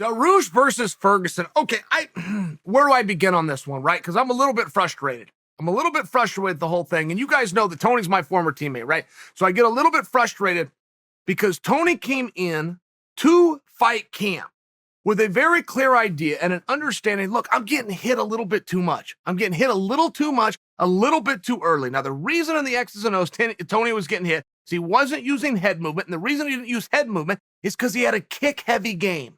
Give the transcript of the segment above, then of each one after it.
Dariush versus Ferguson. Okay, where do I begin on this one, right? Because I'm a little bit frustrated. I'm a little bit frustrated with the whole thing. And you guys know that Tony's my former teammate, right? So I get a little bit frustrated because Tony came in to fight camp with a very clear idea and an understanding. Look, I'm getting hit a little bit too much. I'm getting hit a little too much, a little bit too early. Now, the reason in the X's and O's Tony was getting hit is he wasn't using head movement. And the reason he didn't use head movement is because he had a kick-heavy game.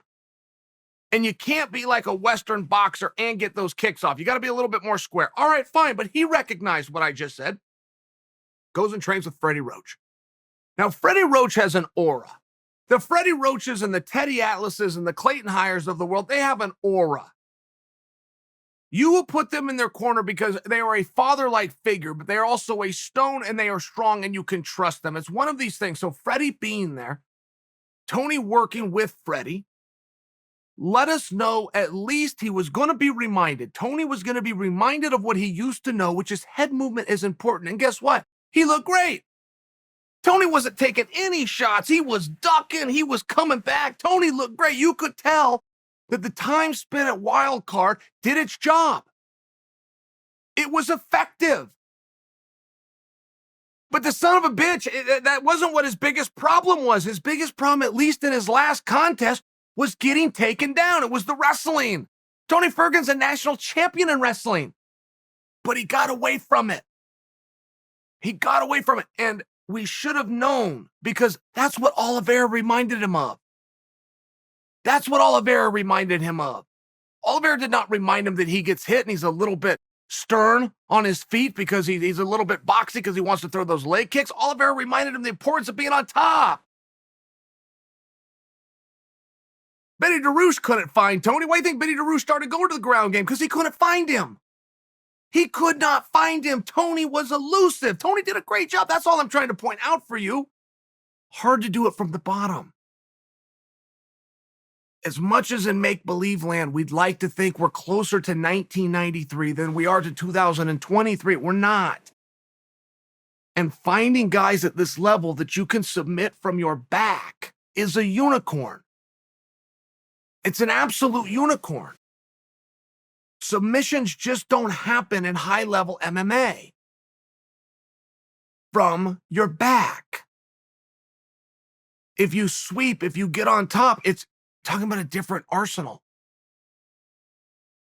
And you can't be like a Western boxer and get those kicks off. You got to be a little bit more square. All right, fine. But he recognized what I just said. Goes and trains with Freddie Roach. Now, Freddie Roach has an aura. The Freddie Roaches and the Teddy Atlases and the Clayton Hires of the world, they have an aura. You will put them in their corner because they are a father-like figure, but they are also a stone and they are strong and you can trust them. It's one of these things. So Freddie being there, Tony working with Freddie, let us know at least he was going to be reminded. Tony was going to be reminded of what he used to know, which is head movement is important. And guess what? He looked great. Tony wasn't taking any shots. He was ducking. He was coming back. Tony looked great. You could tell that the time spent at Wild Card did its job. It was effective. But the son of a bitch, that wasn't what his biggest problem was. His biggest problem, at least in his last contest, was getting taken down. It was the wrestling. Tony Ferguson's a national champion in wrestling. But he got away from it. He got away from it. And we should have known because that's what Oliveira reminded him of. That's what Oliveira reminded him of. Oliveira did not remind him that he gets hit and he's a little bit stern on his feet because he's a little bit boxy because he wants to throw those leg kicks. Oliveira reminded him the importance of being on top. Benny Dariush couldn't find Tony. Why do you think Benny Dariush started going to the ground game? Because he couldn't find him. He could not find him. Tony was elusive. Tony did a great job. That's all I'm trying to point out for you. Hard to do it from the bottom. As much as in make-believe land, we'd like to think we're closer to 1993 than we are to 2023. We're not. And finding guys at this level that you can submit from your back is a unicorn. It's an absolute unicorn. Submissions just don't happen in high-level MMA from your back. If you sweep, if you get on top, it's talking about a different arsenal.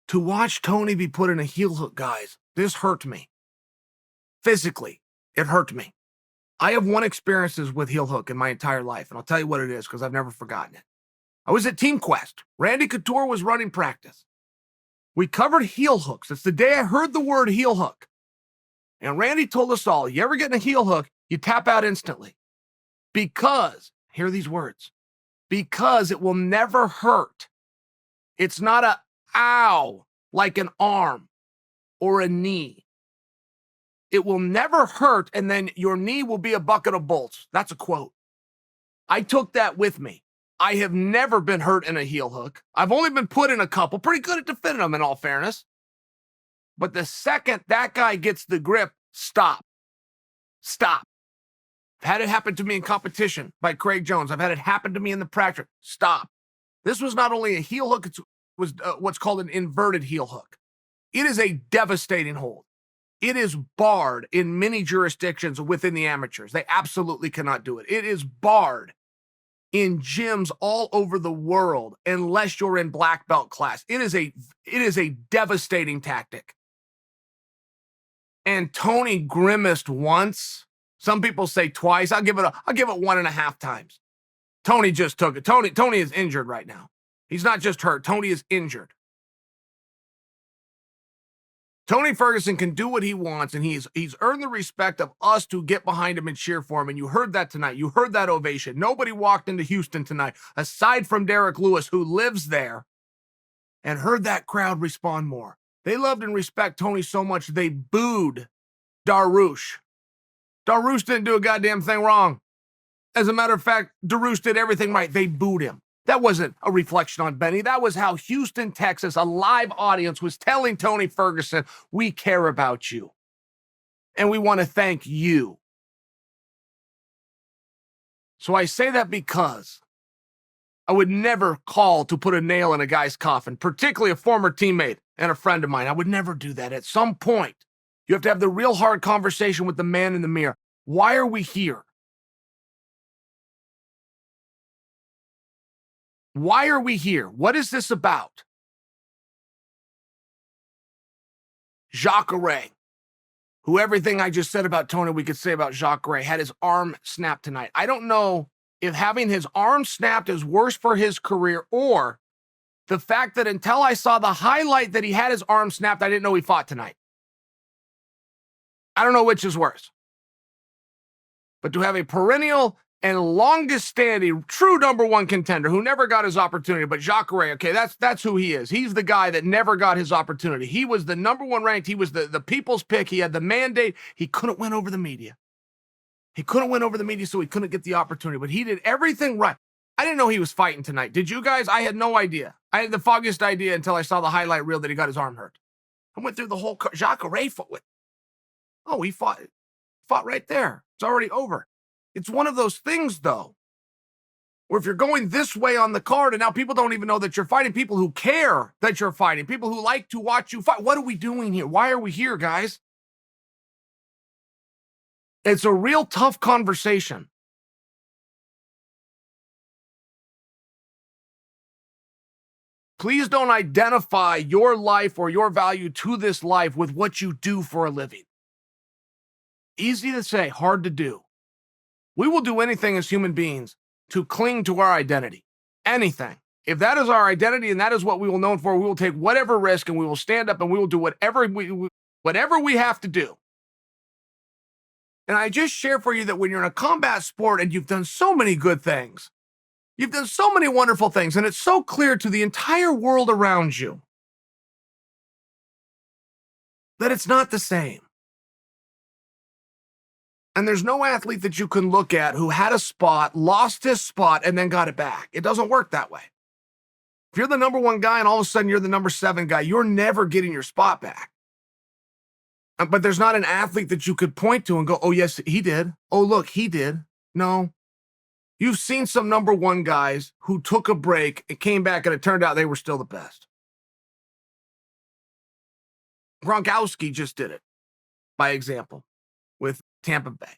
To watch Tony be put in a heel hook, guys, this hurt me. Physically, it hurt me. I have one experiences with heel hook in my entire life, and I'll tell you what it is because I've never forgotten it. I was at Team Quest. Randy Couture was running practice. We covered heel hooks. It's the day I heard the word heel hook. And Randy told us all, you ever get in a heel hook, you tap out instantly. Because, hear these words, because it will never hurt. It's not a ow like an arm or a knee. It will never hurt, and then your knee will be a bucket of bolts. That's a quote. I took that with me. I have never been hurt in a heel hook. I've only been put in a couple. Pretty good at defending them, in all fairness. But the second that guy gets the grip, stop. Stop. I've had it happen to me in competition by Craig Jones. I've had it happen to me in the practice. Stop. This was not only a heel hook, it was what's called an inverted heel hook. It is a devastating hold. It is barred in many jurisdictions within the amateurs. They absolutely cannot do it. It is barred in gyms all over the world unless you're in black belt class. It is a devastating tactic. And Tony grimaced once. Some people say twice. I'll give it 1.5 times. Tony just took it. Tony is injured right now. He's not just hurt. Tony is injured. Tony Ferguson can do what he wants, and he's earned the respect of us to get behind him and cheer for him. And you heard that tonight. You heard that ovation. Nobody walked into Houston tonight, aside from Derek Lewis, who lives there, and heard that crowd respond more. They loved and respect Tony so much, they booed Dariush. Dariush didn't do a goddamn thing wrong. As a matter of fact, Dariush did everything right. They booed him. That wasn't a reflection on Benny. That was how Houston, Texas, a live audience was telling Tony Ferguson, we care about you. And we want to thank you. So I say that because I would never call to put a nail in a guy's coffin, particularly a former teammate and a friend of mine. I would never do that. At some point, you have to have the real hard conversation with the man in the mirror. Why are we here? Why are we here? What is this about? Jacare, who everything I just said about Tony we could say about Jacare, had his arm snapped tonight. I don't know if having his arm snapped is worse for his career or the fact that until I saw the highlight that he had his arm snapped, I didn't know he fought tonight. I don't know which is worse. But to have a perennial and longest standing true number one contender who never got his opportunity, but Jacare, okay, that's who he is. He's the guy that never got his opportunity. He was the number one ranked. He was the people's pick. He had the mandate. He couldn't win over the media. He couldn't win over the media, so he couldn't get the opportunity, but he did everything right. I didn't know he was fighting tonight. Did you guys? I had no idea. I had the foggiest idea until I saw the highlight reel that he got his arm hurt. I went through the whole Jacare fought with. Oh, he fought right there. It's already over. It's one of those things, though, where if you're going this way on the card and now people don't even know that you're fighting, people who care that you're fighting, people who like to watch you fight. What are we doing here? Why are we here, guys? It's a real tough conversation. Please don't identify your life or your value to this life with what you do for a living. Easy to say, hard to do. We will do anything as human beings to cling to our identity. Anything. If that is our identity and that is what we will known for, we will take whatever risk and we will stand up and we will do whatever we have to do. And I just share for you that when you're in a combat sport and you've done so many good things, you've done so many wonderful things, and it's so clear to the entire world around you that it's not the same. And there's no athlete that you can look at who had a spot, lost his spot, and then got it back. It doesn't work that way. If you're the number one guy and all of a sudden you're the number 7 guy, you're never getting your spot back. But there's not an athlete that you could point to and go, oh, yes, he did. Oh, look, he did. No. You've seen some number 1 guys who took a break and came back, and it turned out they were still the best. Gronkowski just did it, by example, with Tampa Bay.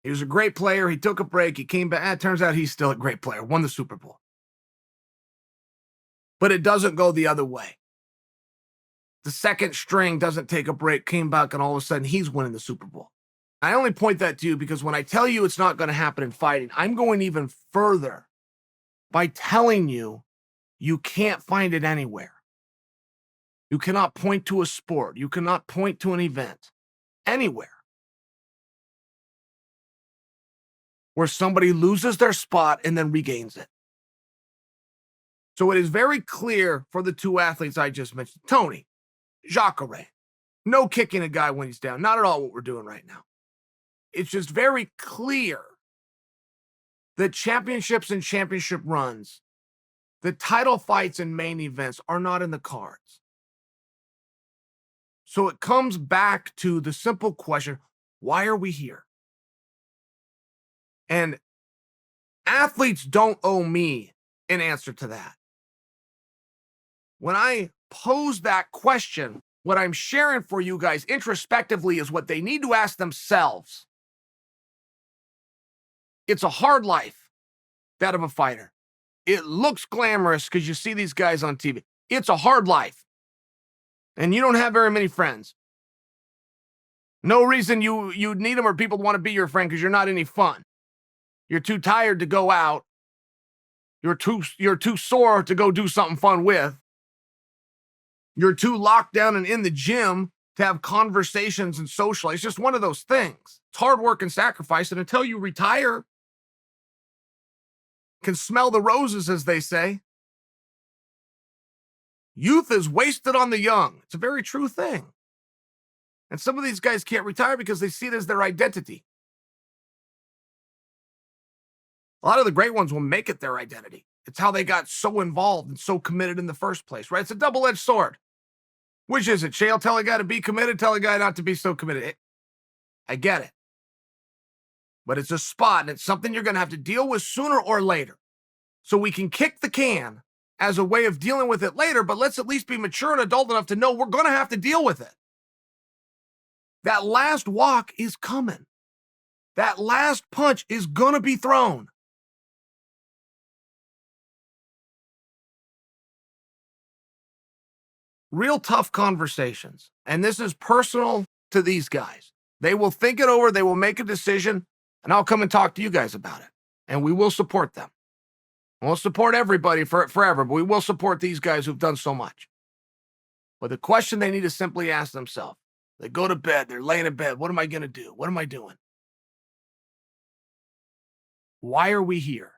He was a great player. He took a break. He came back. It turns out he's still a great player. Won the Super Bowl. But it doesn't go the other way. The second string doesn't take a break, came back, and all of a sudden he's winning the Super Bowl. I only point that to you because when I tell you it's not going to happen in fighting, I'm going even further by telling you you can't find it anywhere. You cannot point to a sport. You cannot point to an event anywhere where somebody loses their spot and then regains it. So it is very clear for the 2 athletes I just mentioned. Tony, Jacare, no kicking a guy when he's down. Not at all what we're doing right now. It's just very clear that championships and championship runs, the title fights and main events are not in the cards. So it comes back to the simple question, why are we here? And athletes don't owe me an answer to that. When I pose that question, what I'm sharing for you guys introspectively is what they need to ask themselves. It's a hard life, that of a fighter. It looks glamorous because you see these guys on TV. It's a hard life. And you don't have very many friends. No reason you need them or people want to be your friend because you're not any fun. You're too tired to go out. You're too sore to go do something fun with. You're too locked down and in the gym to have conversations and social. It's just one of those things. It's hard work and sacrifice. And until you retire, can smell the roses, as they say. Youth is wasted on the young. It's a very true thing. And some of these guys can't retire because they see it as their identity. A lot of the great ones will make it their identity. It's how they got so involved and so committed in the first place, right? It's a double-edged sword. Which is it? Chael, tell a guy to be committed, tell a guy not to be so committed. I get it. But it's a spot, and it's something you're going to have to deal with sooner or later. so we can kick the can as a way of dealing with it later, but let's at least be mature and adult enough to know we're going to have to deal with it. That last walk is coming. That last punch is going to be thrown. Real tough conversations. And this is personal to these guys. They will think it over, they will make a decision, and I'll come and talk to you guys about it. And we will support them. We'll support everybody forever, but we will support these guys who've done so much. But the question they need to simply ask themselves, they go to bed, they're laying in bed, what am I going to do? What am I doing? Why are we here?